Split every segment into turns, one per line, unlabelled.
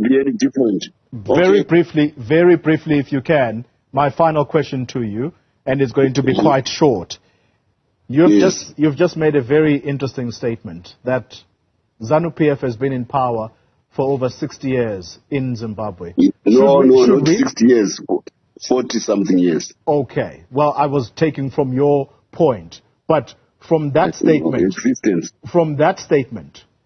be any different.
Very briefly, if you can, my final question to you, and it's going to be quite short. You've just made a very interesting statement that ZANU-PF has been in power for over 60 years in Zimbabwe.
Not 60 years, 40-something years.
Okay. Well, I was taking from your point, but from that statement,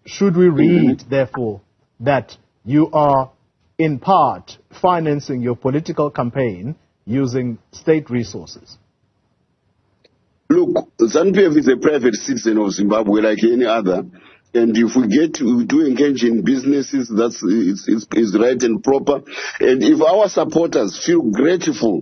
should we read, therefore, that you are in part financing your political campaign using state resources?
Look, ZANU-PF is a private citizen of Zimbabwe like any other. And if we do engage in businesses, it's right and proper. And if our supporters feel grateful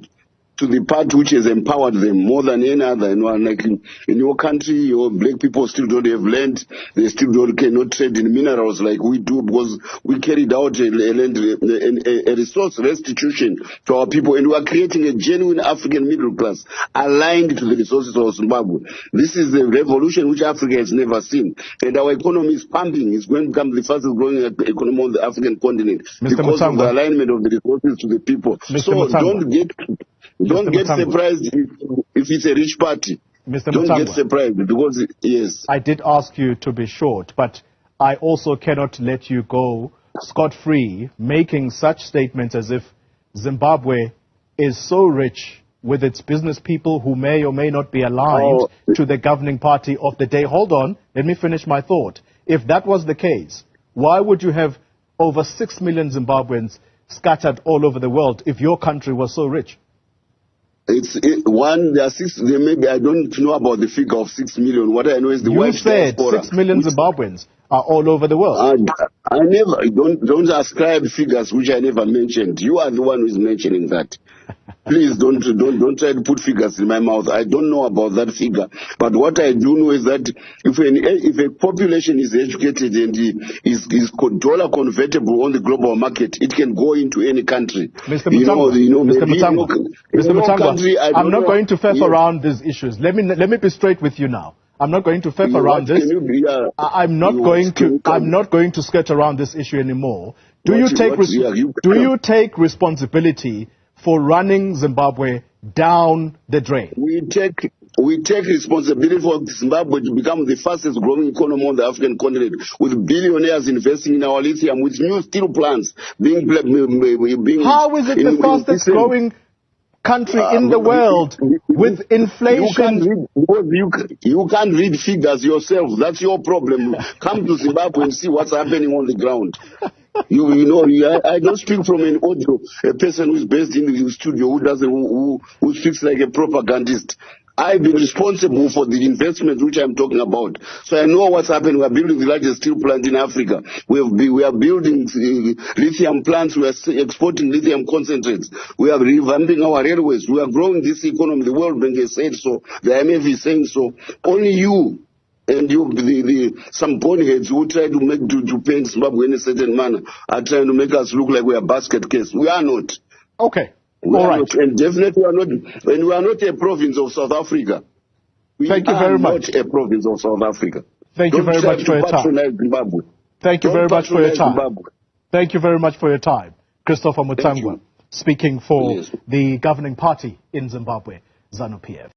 to the party which has empowered them more than any other, like in your country, your black people still don't have land. They still cannot trade in minerals like we do, because we carried out a resource restitution to our people, and we are creating a genuine African middle class aligned to the resources of Zimbabwe. This is a revolution which Africa has never seen, and our economy is pumping. It's going to become the fastest growing economy on the African continent because of the alignment of the resources to the people. Don't get surprised if it's a rich party. Don't get surprised because, yes.
I did ask you to be short, but I also cannot let you go scot-free making such statements as if Zimbabwe is so rich with its business people who may or may not be aligned to the governing party of the day. Hold on, let me finish my thought. If that was the case, why would you have over 6 million Zimbabweans scattered all over the world if your country was so rich?
There are six. Maybe I don't know about the figure of 6 million. What I know is the
white diaspora. 6 million Zimbabweans are all over the world.
I never don't ascribe figures which I never mentioned. You are the one who is mentioning that. Please don't try to put figures in my mouth. I don't know about that figure. But what I do know is that if a population is educated and is dollar convertible on the global market, it can go into any country.
Mr. Mutangwa, I'm not going to faff around these issues. Let me be straight with you now. I'm not going to faff around this. I'm not going to skirt around this issue anymore. Do you take responsibility for running Zimbabwe down the drain?
We take responsibility for Zimbabwe to become the fastest growing economy on the African continent, with billionaires investing in our lithium, with new steel plants being
How is it the fastest growing country in the world with inflation?
You can't read figures yourself. That's your problem. Come to Zimbabwe and see what's happening on the ground. I don't speak from an audio, a person who's based in the studio who speaks like a propagandist. I've been responsible for the investment which I'm talking about. So I know what's happening. We are building the largest steel plant in Africa. We are building lithium plants. We are exporting lithium concentrates. We are revamping our railways. We are growing this economy. The World Bank has said so. The IMF is saying so. Only you and some boneheads who try to paint Zimbabwe in a certain manner are trying to make us look like we are basket case. We are not.
Okay.
All right. And definitely we are not. And we are not a province of South Africa.
Thank you very much.
Not a province of South Africa.
Thank you very much for your time. Thank you very much for your time. Thank you very much for your time. Christopher Mutangwa, speaking for the governing party in Zimbabwe, ZANU-PF.